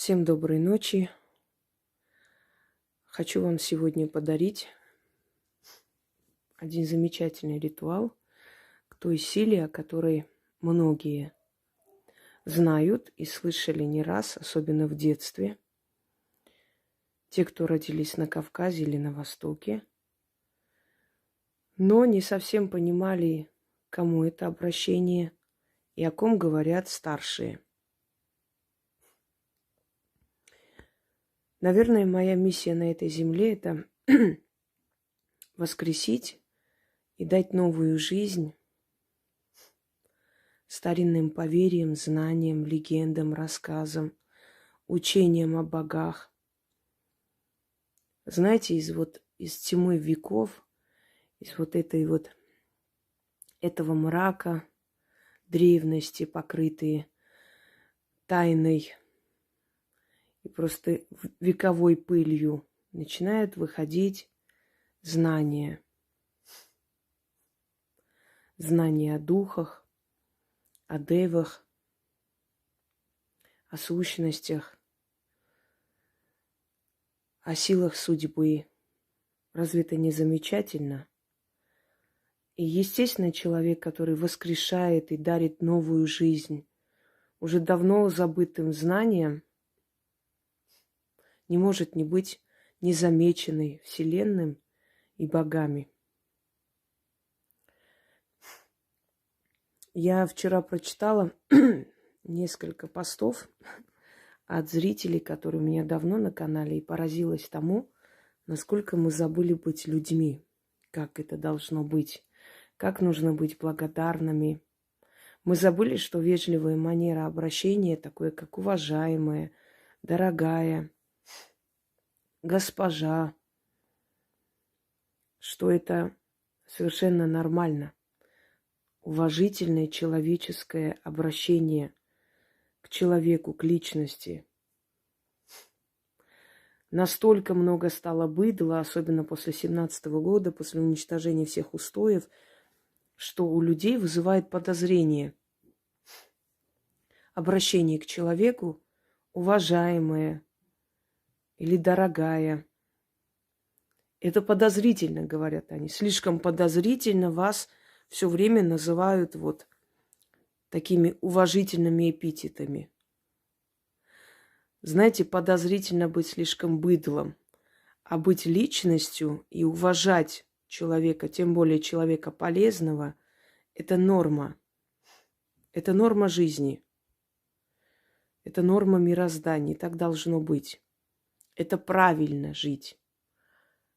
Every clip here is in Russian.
Всем доброй ночи. Хочу вам сегодня подарить один замечательный ритуал к той силе, о которой многие знают и слышали не раз, особенно в детстве. Те, кто родились на Кавказе или на Востоке, но не совсем понимали, к кому это обращение и о ком говорят старшие. Наверное, моя миссия на этой земле – это воскресить и дать новую жизнь старинным поверьям, знаниям, легендам, рассказам, учениям о богах. Знаете, из тьмы веков, из этого мрака, древности, покрытые тайной и просто вековой пылью, начинают выходить знания. Знания о духах, о девах, о сущностях, о силах судьбы. Разве это не замечательно? И, естественно, человек, который воскрешает и дарит новую жизнь уже давно забытым знаниям, не может не быть незамеченной Вселенным и богами. Я вчера прочитала несколько постов от зрителей, которые у меня давно на канале, и поразилась тому, насколько мы забыли быть людьми, как это должно быть, как нужно быть благодарными. Мы забыли, что вежливая манера обращения такое, как уважаемая, дорогая, госпожа, что это совершенно нормально. Уважительное человеческое обращение к человеку, к личности. Настолько много стало быдла, особенно после 17-го года, после уничтожения всех устоев, что у людей вызывает подозрение. Обращение к человеку, уважаемое или дорогая. Это подозрительно, говорят они. Слишком подозрительно вас все время называют такими уважительными эпитетами. Знаете, подозрительно быть слишком быдлом, а быть личностью и уважать человека, тем более человека полезного, это норма. Это норма жизни. Это норма мироздания. Так должно быть. Это правильно жить.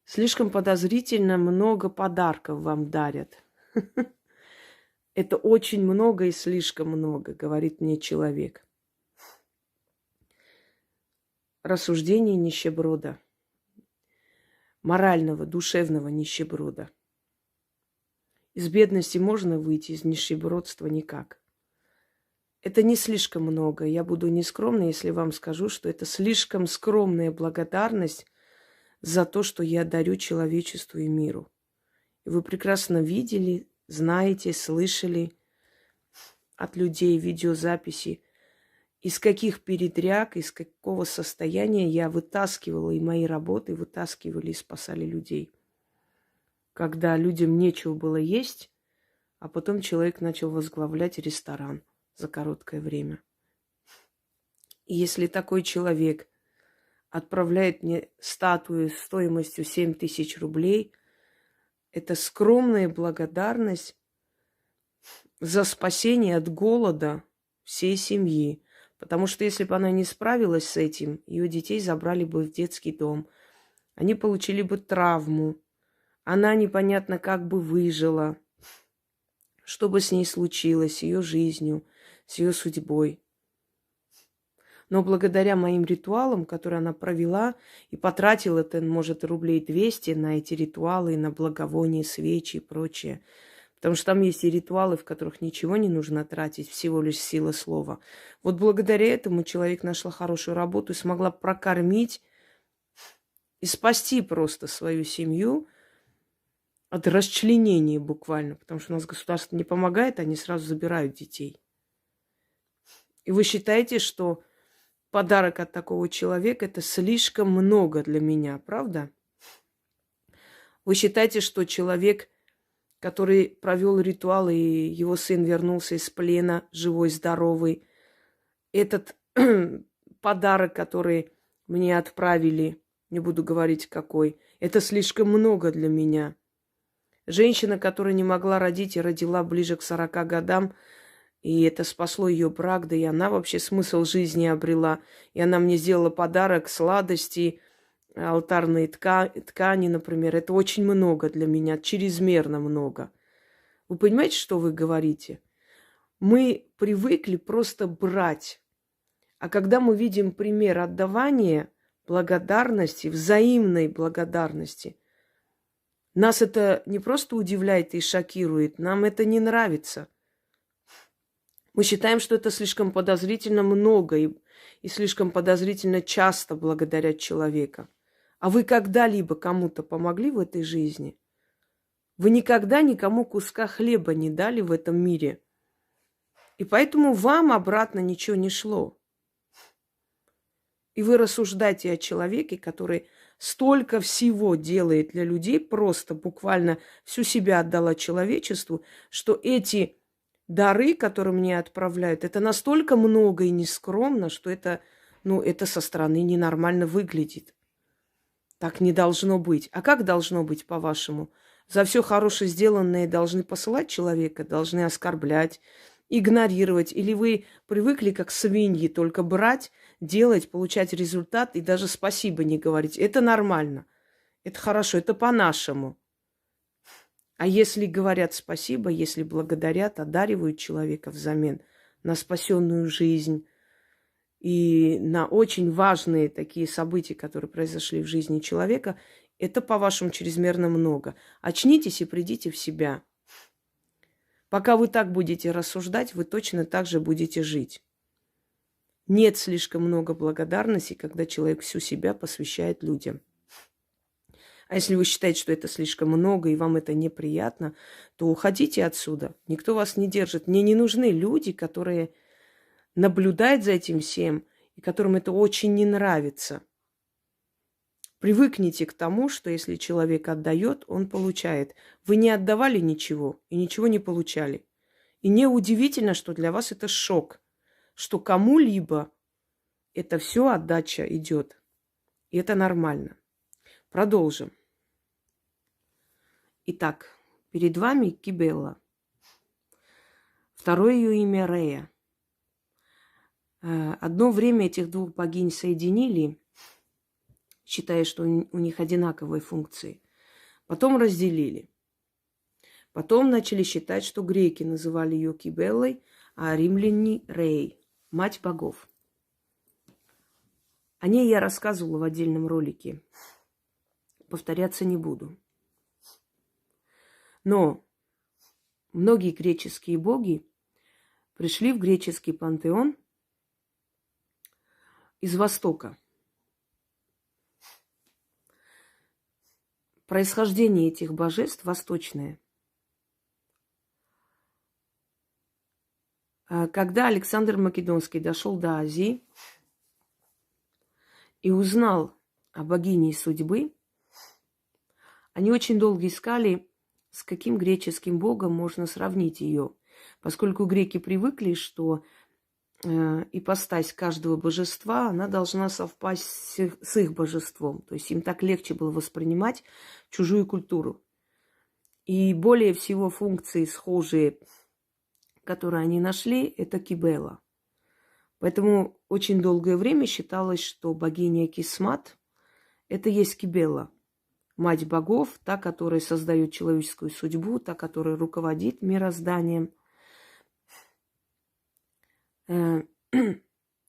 Слишком подозрительно много подарков вам дарят. Это очень много и слишком много, говорит мне человек. Рассуждение нищеброда. Морального, душевного нищеброда. Из бедности можно выйти, из нищебродства никак. Это не слишком много. Я буду нескромна, если вам скажу, что это слишком скромная благодарность за то, что я дарю человечеству и миру. И вы прекрасно видели, знаете, слышали от людей видеозаписи, из каких передряг, из какого состояния я вытаскивала, и мои работы вытаскивали и спасали людей. Когда людям нечего было есть, а потом человек начал возглавлять ресторан за короткое время. И если такой человек отправляет мне статую стоимостью 7000 рублей, это скромная благодарность за спасение от голода всей семьи. Потому что если бы она не справилась с этим, ее детей забрали бы в детский дом. Они получили бы травму. Она непонятно как бы выжила. Что бы с ней случилось, с ее жизнью, с ее судьбой. Но благодаря моим ритуалам, которые она провела, и потратила это, может, рублей 200 на эти ритуалы, на благовония, свечи и прочее. Потому что там есть и ритуалы, в которых ничего не нужно тратить, всего лишь сила слова. Вот благодаря этому человек нашла хорошую работу и смогла прокормить и спасти просто свою семью от расчленения буквально. Потому что у нас государство не помогает, они сразу забирают детей. И вы считаете, что подарок от такого человека – это слишком много для меня, правда? Вы считаете, что человек, который провел ритуал, и его сын вернулся из плена, живой, здоровый, этот подарок, который мне отправили, не буду говорить какой, это слишком много для меня. Женщина, которая не могла родить и родила ближе к 40 годам, и это спасло ее брак, да и она вообще смысл жизни обрела. И она мне сделала подарок, сладости, алтарные ткани, например. Это очень много для меня, чрезмерно много. Вы понимаете, что вы говорите? Мы привыкли просто брать. А когда мы видим пример отдавания, благодарности, взаимной благодарности, нас это не просто удивляет и шокирует, нам это не нравится. Мы считаем, что это слишком подозрительно много и слишком подозрительно часто благодарять человека. А вы когда-либо кому-то помогли в этой жизни? Вы никогда никому куска хлеба не дали в этом мире. И поэтому вам обратно ничего не шло. И вы рассуждаете о человеке, который столько всего делает для людей, просто буквально всю себя отдала человечеству, что эти дары, которые мне отправляют, это настолько много и нескромно, что это со стороны ненормально выглядит. Так не должно быть. А как должно быть, по-вашему? За все хорошее сделанное должны посылать человека, должны оскорблять, игнорировать? Или вы привыкли, как свиньи, только брать, делать, получать результат и даже спасибо не говорить? Это нормально, это хорошо, это по-нашему. А если говорят спасибо, если благодарят, одаривают человека взамен на спасенную жизнь и на очень важные такие события, которые произошли в жизни человека, это, по-вашему, чрезмерно много. Очнитесь и придите в себя. Пока вы так будете рассуждать, вы точно так же будете жить. Нет слишком много благодарности, когда человек всю себя посвящает людям. А если вы считаете, что это слишком много и вам это неприятно, то уходите отсюда. Никто вас не держит. Мне не нужны люди, которые наблюдают за этим всем и которым это очень не нравится. Привыкните к тому, что если человек отдает, он получает. Вы не отдавали ничего и ничего не получали. И неудивительно, что для вас это шок, что кому-либо это все отдача идет. И это нормально. Продолжим. Итак, перед вами Кибелла. Второе ее имя Рея. Одно время этих двух богинь соединили, считая, что у них одинаковые функции. Потом разделили. Потом начали считать, что греки называли ее Кибеллой, а римляне Рей, мать богов. О ней я рассказывала в отдельном ролике. Повторяться не буду. Но многие греческие боги пришли в греческий пантеон из Востока. Происхождение этих божеств восточное. Когда Александр Македонский дошел до Азии и узнал о богине судьбы, они очень долго искали, с каким греческим богом можно сравнить ее, поскольку греки привыкли, что ипостась каждого божества, она должна совпасть с их божеством. То есть им так легче было воспринимать чужую культуру. И более всего функции схожие, которые они нашли, это Кибелла. Поэтому очень долгое время считалось, что богиня Кисмат – это есть Кибелла. Мать богов, та, которая создает человеческую судьбу, та, которая руководит мирозданием.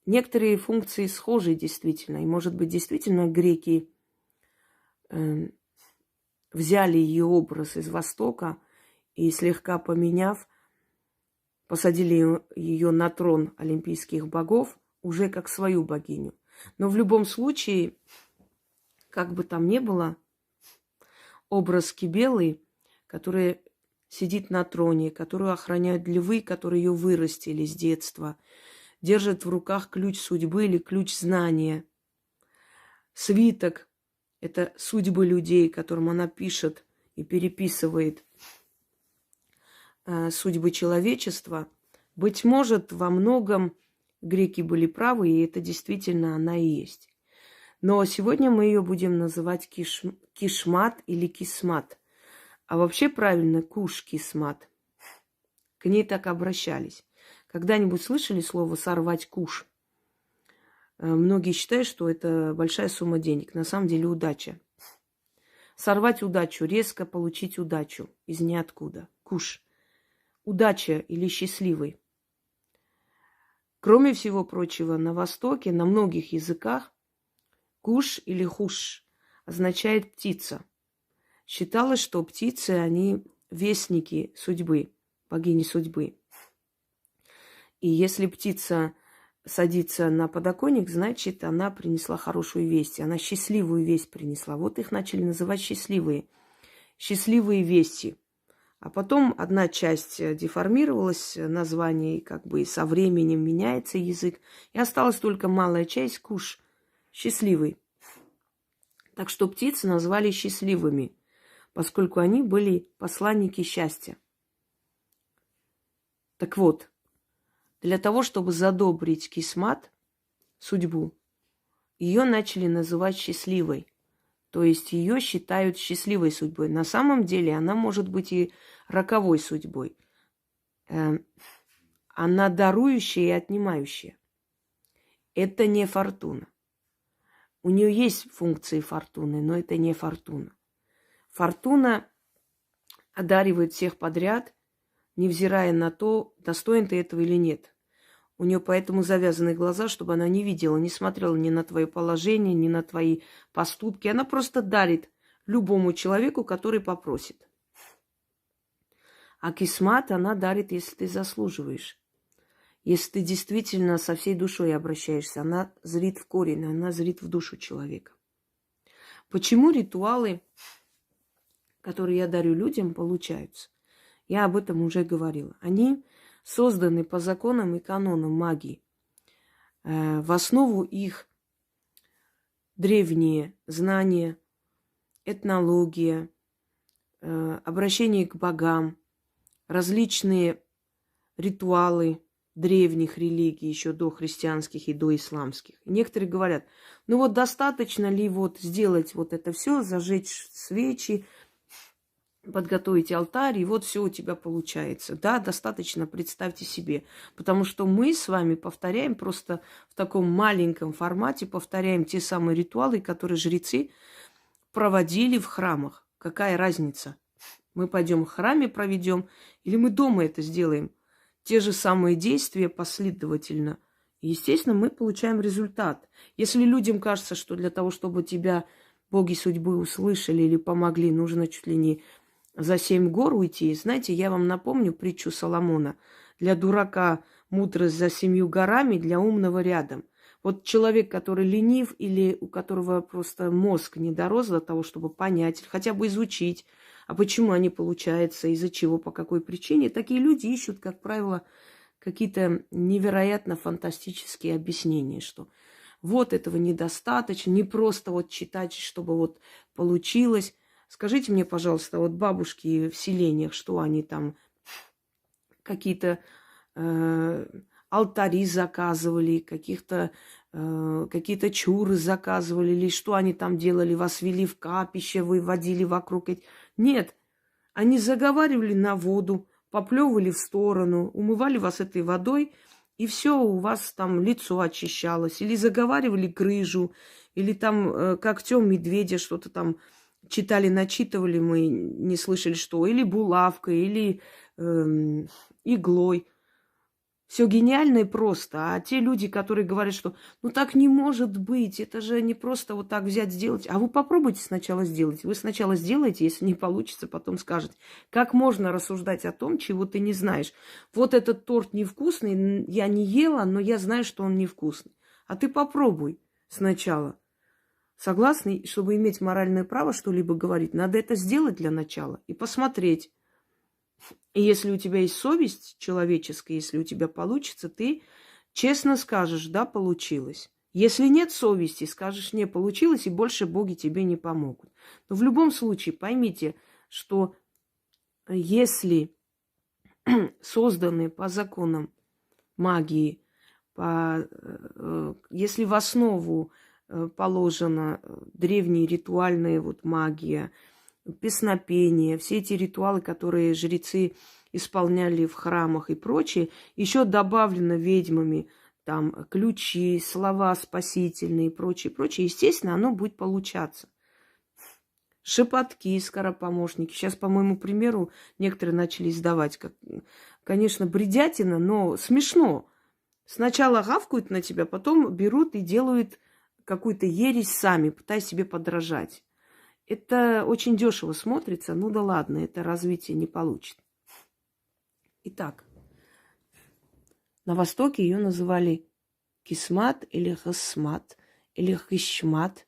Некоторые функции схожи действительно. И, может быть, действительно греки взяли ее образ из Востока и, слегка поменяв, посадили ее на трон олимпийских богов уже как свою богиню. Но в любом случае, как бы там ни было, образ Кибеллы, которая сидит на троне, которую охраняют львы, которые ее вырастили с детства, держит в руках ключ судьбы или ключ знания. Свиток – это судьбы людей, которым она пишет и переписывает судьбы человечества. Быть может, во многом греки были правы, и это действительно она и есть. Но сегодня мы ее будем называть Кишмат или Кисмат. А вообще правильно Куш-Кисмат. К ней так обращались. Когда-нибудь слышали слово «сорвать куш»? Многие считают, что это большая сумма денег. На самом деле удача. Сорвать удачу, резко получить удачу из ниоткуда. Куш. Удача или счастливый. Кроме всего прочего, на Востоке, на многих языках куш или хуш означает птица. Считалось, что птицы, они вестники судьбы, богини судьбы. И если птица садится на подоконник, значит, она принесла хорошую весть. Она счастливую весть принесла. Вот их начали называть счастливые. Счастливые вести. А потом одна часть деформировалась, название как бы со временем меняется язык. И осталась только малая часть, куш, счастливый. Так что птицы назвали счастливыми, поскольку они были посланники счастья. Так вот, для того, чтобы задобрить кисмат, судьбу, ее начали называть счастливой. То есть ее считают счастливой судьбой. На самом деле она может быть и роковой судьбой. Она дарующая и отнимающая. Это не фортуна. У нее есть функции фортуны, но это не фортуна. Фортуна одаривает всех подряд, невзирая на то, достоин ты этого или нет. У нее поэтому завязаны глаза, чтобы она не видела, не смотрела ни на твое положение, ни на твои поступки. Она просто дарит любому человеку, который попросит. А кисмат она дарит, если ты заслуживаешь. Если ты действительно со всей душой обращаешься, она зрит в корень, она зрит в душу человека. Почему ритуалы, которые я дарю людям, получаются? Я об этом уже говорила. Они созданы по законам и канонам магии. В основу их древние знания, этнология, обращение к богам, различные ритуалы древних религий, еще до христианских и до исламских. Некоторые говорят, ну вот достаточно ли вот сделать вот это все, зажечь свечи, подготовить алтарь, и вот все у тебя получается. Да, достаточно, представьте себе. Потому что мы с вами повторяем просто в таком маленьком формате, повторяем те самые ритуалы, которые жрецы проводили в храмах. Какая разница? Мы пойдем в храме проведем, или мы дома это сделаем. Те же самые действия последовательно. И, естественно, мы получаем результат. Если людям кажется, что для того, чтобы тебя боги судьбы услышали или помогли, нужно чуть ли не за 7 гор уйти. Знаете, я вам напомню притчу Соломона. Для дурака мудрость за 7 горами, для умного рядом. Вот человек, который ленив или у которого просто мозг не дорос до того, чтобы понять, хотя бы изучить, а почему они получаются, из-за чего, по какой причине, такие люди ищут, как правило, какие-то невероятно фантастические объяснения, что вот этого недостаточно, не просто вот читать, чтобы вот получилось. Скажите мне, пожалуйста, вот бабушки в селениях, что они там какие-то алтари заказывали, какие-то чуры заказывали, или что они там делали, вас вели в капище, выводили вокруг. Нет, они заговаривали на воду, поплевывали в сторону, умывали вас этой водой, и все, у вас там лицо очищалось. Или заговаривали грыжу, или там когтем медведя что-то там читали, начитывали, мы не слышали что, или булавкой, или иглой. Все гениально и просто. А те люди, которые говорят, что ну так не может быть, это же не просто вот так взять, сделать. А вы попробуйте сначала сделать. Вы сначала сделаете, если не получится, потом скажете. Как можно рассуждать о том, чего ты не знаешь? Вот этот торт невкусный, я не ела, но я знаю, что он невкусный. А ты попробуй сначала. Согласны? Чтобы иметь моральное право что-либо говорить, надо это сделать для начала и посмотреть. И если у тебя есть совесть человеческая, если у тебя получится, ты Честно скажешь, да, получилось. Если нет совести, скажешь, не получилось, и больше боги тебе не помогут. Но в любом случае поймите, что если созданы по законам магии, если в основу положена древняя ритуальная вот магия, песнопение, все эти ритуалы, которые жрецы исполняли в храмах и прочее, еще добавлено ведьмами там ключи, слова спасительные и прочее, прочее, естественно, оно будет получаться. Шепотки, скоропомощники. Сейчас, по моему примеру, некоторые начали издавать. Конечно, бредятина, но смешно. Сначала гавкают на тебя, потом берут и делают какую-то ересь сами, пытаясь себе подражать. Это очень дешево смотрится. Ну да ладно, это развитие не получит. Итак, на Востоке ее называли кисмат или хасмат, или хищмат.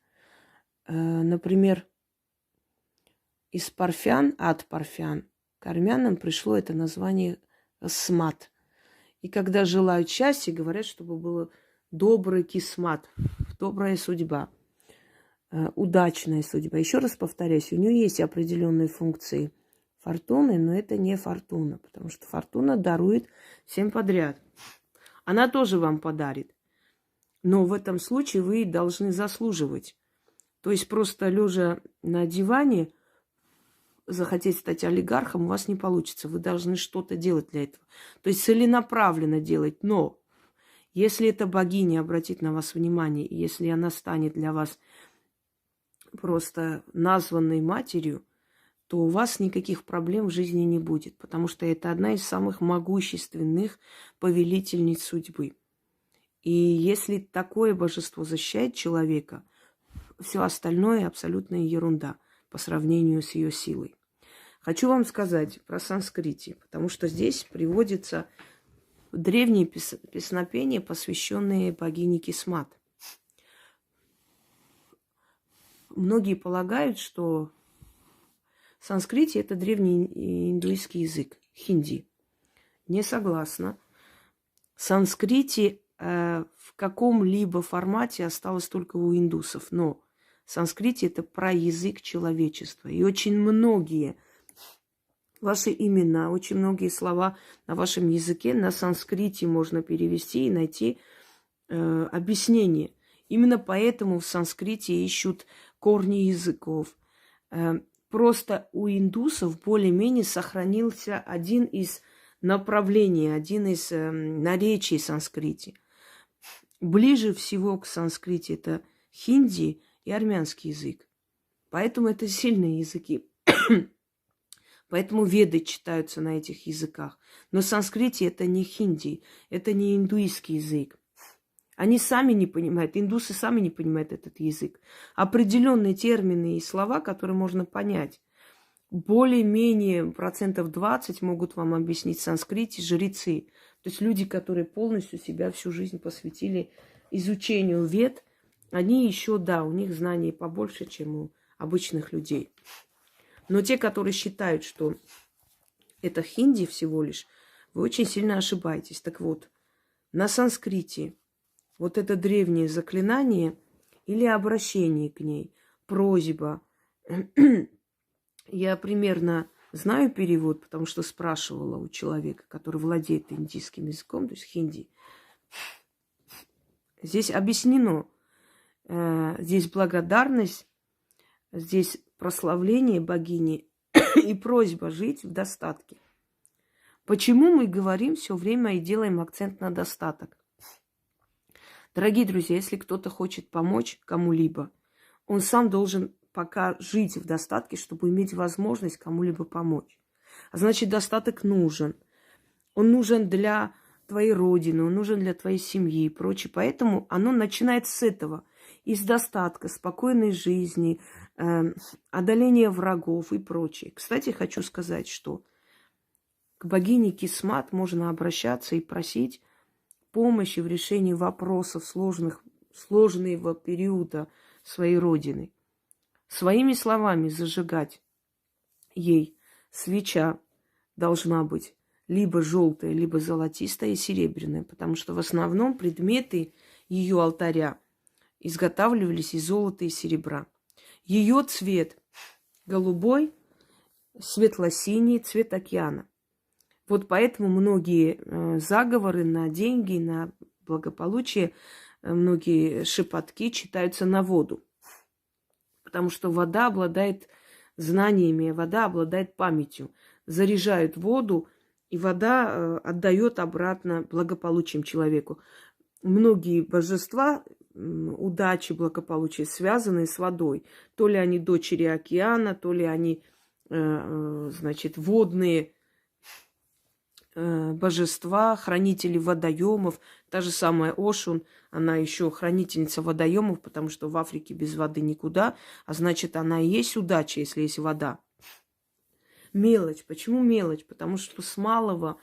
Например, из парфян, от парфян, к армянам пришло это название смат. И когда желают счастья, говорят, чтобы было добрый кисмат, добрая судьба, удачная судьба. Еще раз повторяюсь, у нее есть определенные функции фортуны, но это не фортуна, потому что фортуна дарует всем подряд. Она тоже вам подарит. Но в этом случае вы должны заслуживать. То есть просто лежа на диване, захотеть стать олигархом, у вас не получится. Вы должны что-то делать для этого. То есть целенаправленно делать. Но если эта богиня обратит на вас внимание, и если она станет для вас просто названной матерью, то у вас никаких проблем в жизни не будет. Потому что это одна из самых могущественных повелительниц судьбы. И если такое божество защищает человека, все остальное абсолютная ерунда по сравнению с ее силой. Хочу вам сказать про санскрити, потому что здесь приводятся древние песнопения, посвященные богине Кисмат. Многие полагают, что санскрити – это древний индуистский язык, хинди. Не согласна. Санскрити в каком-либо формате осталось только у индусов, но санскрити – это про язык человечества. И очень многие ваши имена, очень многие слова на вашем языке на санскрите можно перевести и найти объяснение. Именно поэтому в санскрите ищут корни языков. Просто у индусов более-менее сохранился один из направлений, один из наречий санскрите. Ближе всего к санскрите это хинди и армянский язык. Поэтому это сильные языки. Поэтому веды читаются на этих языках. Но санскрити это не хинди, это не индуистский язык. Они сами не понимают, индусы сами не понимают этот язык. Определенные термины и слова, которые можно понять. Более-менее 20% могут вам объяснить санскрите жрецы. То есть люди, которые полностью себя всю жизнь посвятили изучению вед, они еще, да, у них знаний побольше, чем у обычных людей. Но те, которые считают, что это хинди всего лишь, вы очень сильно ошибаетесь. Так вот, на санскрите вот это древнее заклинание или обращение к ней, просьба. Я примерно знаю перевод, потому что спрашивала у человека, который владеет индийским языком, то есть хинди. Здесь объяснено, здесь благодарность, здесь прославление богини и просьба жить в достатке. Почему мы говорим все время и делаем акцент на достаток? Дорогие друзья, если кто-то хочет помочь кому-либо, он сам должен пока жить в достатке, чтобы иметь возможность кому-либо помочь. А значит, достаток нужен. Он нужен для твоей родины, он нужен для твоей семьи и прочее. Поэтому оно начинается с этого. Из достатка, спокойной жизни, одоления врагов и прочее. Кстати, хочу сказать, что к богине Кисмат можно обращаться и просить помощи в решении вопросов сложного периода своей родины. Своими словами зажигать ей свеча должна быть либо желтое, либо золотистое и серебряное, потому что в основном предметы ее алтаря изготавливались из золота и серебра. Ее цвет голубой, светло-синий, цвет океана. Вот поэтому многие заговоры на деньги, на благополучие, многие шепотки читаются на воду. Потому что вода обладает знаниями, вода обладает памятью. Заряжают воду, и вода отдает обратно благополучием человеку. Многие божества удачи, благополучия связаны с водой. То ли они дочери океана, то ли они, значит, водные божества, хранители водоемов. Та же самая Ошун, она еще хранительница водоемов, потому что в Африке без воды никуда, а значит, она и есть удача, если есть вода. Мелочь. Почему мелочь? Потому что с малого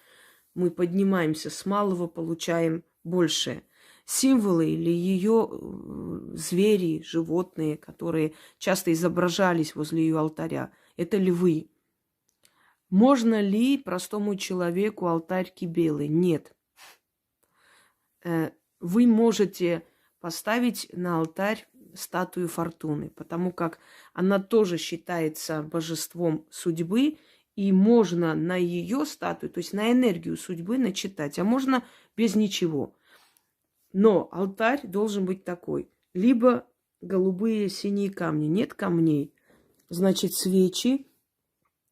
мы поднимаемся, с малого получаем большее. Символы или ее звери, животные, которые часто изображались возле ее алтаря, это львы. Можно ли простому человеку алтарь кибелы? Нет. Вы можете поставить на алтарь статую Фортуны, потому как она тоже считается божеством судьбы, и можно на ее статую, то есть на энергию судьбы начитать, а можно без ничего. Но алтарь должен быть такой. Либо голубые, синие камни. Нет камней. Значит, свечи,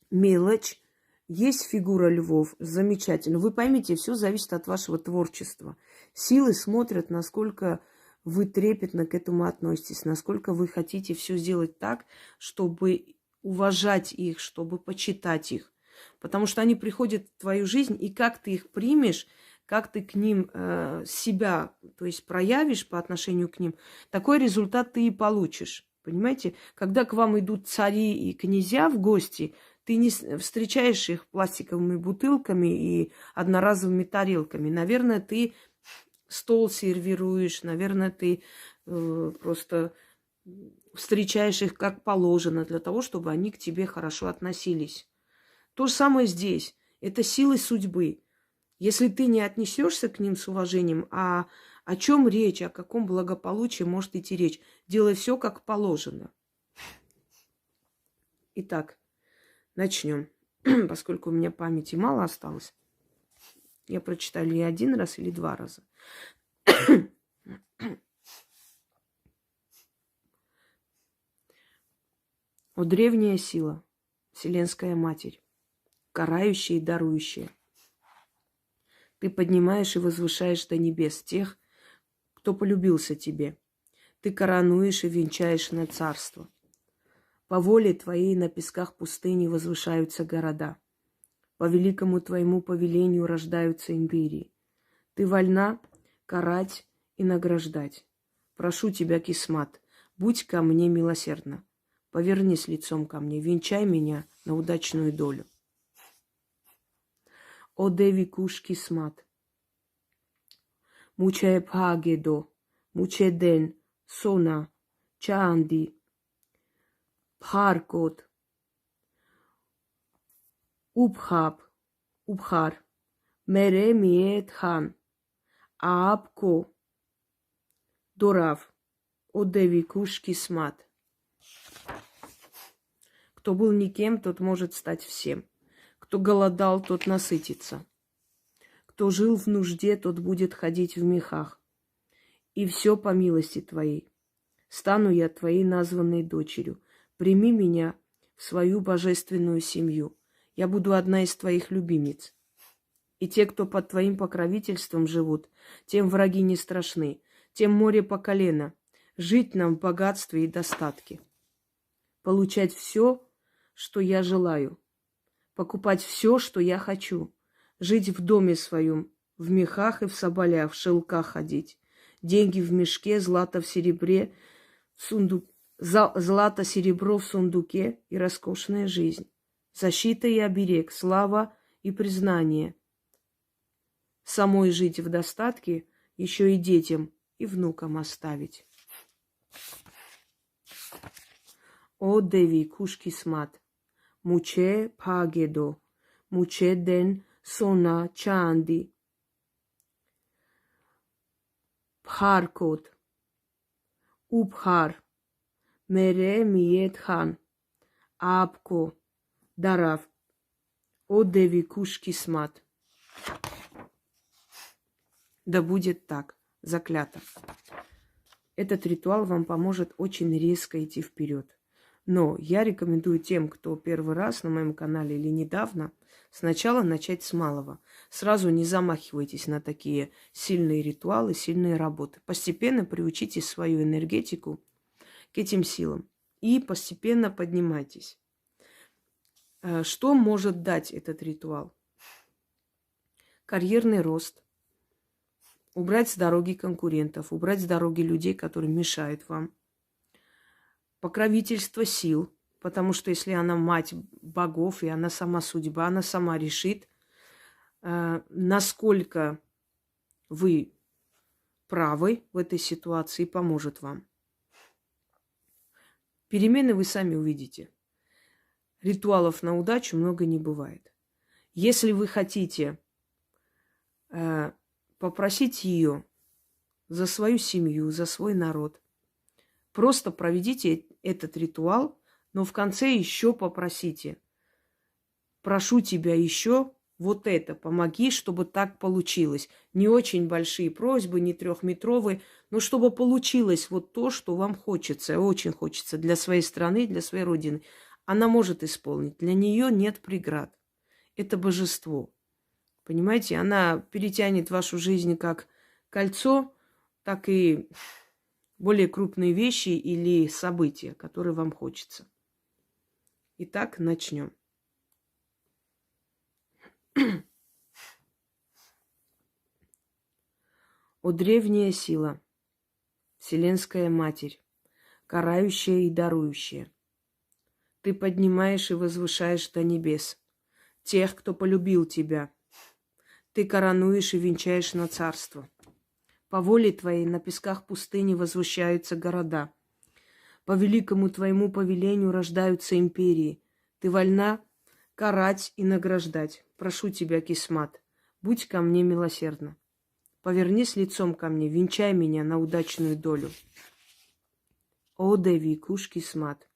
мелочь. Есть фигура львов. Замечательно. Вы поймите, все зависит от вашего творчества. Силы смотрят, насколько вы трепетно к этому относитесь, насколько вы хотите все сделать так, чтобы уважать их, чтобы почитать их. Потому что они приходят в твою жизнь, и как ты их примешь, как ты к ним себя, то есть проявишь по отношению к ним, такой результат ты и получишь. Понимаете? Когда к вам идут цари и князья в гости, ты не встречаешь их пластиковыми бутылками и одноразовыми тарелками. Наверное, ты стол сервируешь, наверное, ты просто встречаешь их как положено для того, чтобы они к тебе хорошо относились. То же самое здесь. Это силы судьбы. Если ты не отнесешься к ним с уважением, а о чем речь, о каком благополучии может идти речь? Делай все как положено. Итак, начнем. Поскольку у меня памяти мало осталось, я прочитаю или один раз, или два раза. О, древняя сила, Вселенская Матерь, карающая и дарующая. Ты поднимаешь и возвышаешь до небес тех, кто полюбился тебе. Ты коронуешь и венчаешь на царство. По воле твоей на песках пустыни возвышаются города. По великому твоему повелению рождаются империи. Ты вольна карать и награждать. Прошу тебя, Кисмат, будь ко мне милосердна. Повернись лицом ко мне, венчай меня на удачную долю. О Деви Куш Кисмат, Муче Пагедо, Муче Ден, Сона, Чанди, Пхаркот, Убхар, Мере Миет Хан, Аапко, Дорав, О Деви Куш Кисмат. Кто был никем, тот может стать всем. Кто голодал, тот насытится. Кто жил в нужде, тот будет ходить в мехах. И все по милости твоей. Стану я твоей названной дочерью. Прими меня в свою божественную семью. Я буду одна из твоих любимец. И те, кто под твоим покровительством живут, тем враги не страшны, тем море по колено. Жить нам в богатстве и достатке. Получать все, что я желаю. Покупать все, что я хочу. Жить в доме своем, в мехах и в соболях, в шелках ходить. Деньги в мешке, злато в серебре, злато, серебро в сундуке и роскошная жизнь. Защита и оберег, слава и признание. Самой жить в достатке, еще и детям и внукам оставить. О Деви Куш Кисмат, Муче Пагедо, Муче Ден, Сона Чанди, Бхаркот, Убхар, Мере Миет Хан, Апко, Дарав, О Деви Куш Кисмат. Да будет так, заклято. Этот ритуал вам поможет очень резко идти вперед. Но я рекомендую тем, кто первый раз на моем канале или недавно, сначала начать с малого. Сразу не замахивайтесь на такие сильные ритуалы, сильные работы. Постепенно приучите свою энергетику к этим силам. И постепенно поднимайтесь. Что может дать этот ритуал? Карьерный рост. Убрать с дороги конкурентов, убрать с дороги людей, которые мешают вам. Покровительство сил, потому что если она мать богов, и она сама судьба, она сама решит, насколько вы правы в этой ситуации, и поможет вам. Перемены вы сами увидите. Ритуалов на удачу много не бывает. Если вы хотите попросить ее за свою семью, за свой народ, просто проведите этот ритуал, но в конце еще попросите. Прошу тебя еще вот это, помоги, чтобы так получилось. Не очень большие просьбы, не 3-метровые, но чтобы получилось вот то, что вам хочется, очень хочется для своей страны, для своей родины. Она может исполнить. Для нее нет преград. Это божество. Понимаете, она перетянет вашу жизнь как кольцо, так и более крупные вещи или события, которые вам хочется. Итак, начнем. О древняя сила, Вселенская Матерь, карающая и дарующая, ты поднимаешь и возвышаешь до небес тех, кто полюбил тебя. Ты коронуешь и венчаешь на царство. По воле твоей на песках пустыни возвышаются города. По великому твоему повелению рождаются империи. Ты вольна карать и награждать. Прошу тебя, Кисмат, будь ко мне милосердна. Повернись лицом ко мне, венчай меня на удачную долю. О Деви Куш Кисмат.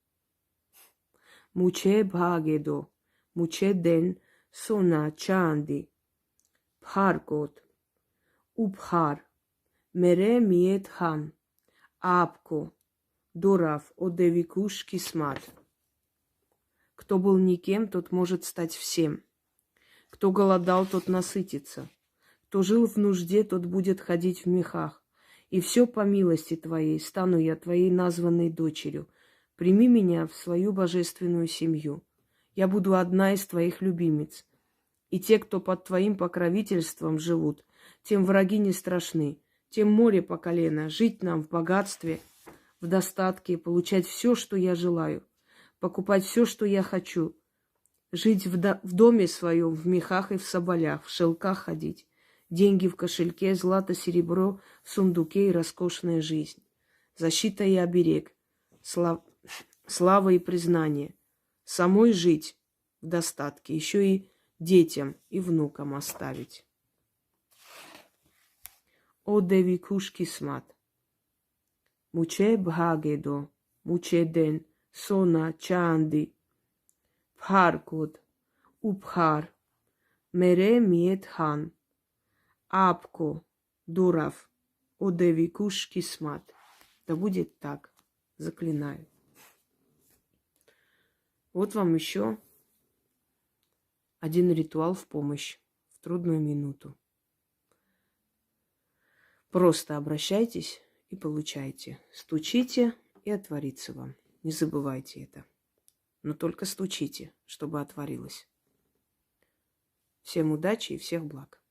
Муче Бхагедо, Муче Ден Сона Чанди, Бхаркот, Убхар, Мере Миет Хан, Апко, Дорав, О Деви Куш Кисмат. Кто был никем, тот может стать всем. Кто голодал, тот насытится. Кто жил в нужде, тот будет ходить в мехах. И все по милости твоей стану я твоей названной дочерью. Прими меня в свою божественную семью. Я буду одна из твоих любимец. И те, кто под твоим покровительством живут, тем враги не страшны, тем море по колено, жить нам в богатстве, в достатке, получать все, что я желаю, покупать все, что я хочу, жить в доме своем, в мехах и в соболях, в шелках ходить, деньги в кошельке, злато, серебро в сундуке и роскошная жизнь, защита и оберег, слава и признание, самой жить в достатке, еще и детям и внукам оставить. О Деви Куш Кисмат. Муче Бхагедо, Муче Ден Сона Чанди, Бхаркот, Убхар, Мере Миет Хан, Апко, Дурав, О Деви Куш Кисмат. Да будет так, заклинаю. Вот вам еще один ритуал в помощь в трудную минуту. Просто обращайтесь и получайте. Стучите, и отворится вам. Не забывайте это. Но только стучите, чтобы отворилось. Всем удачи и всех благ.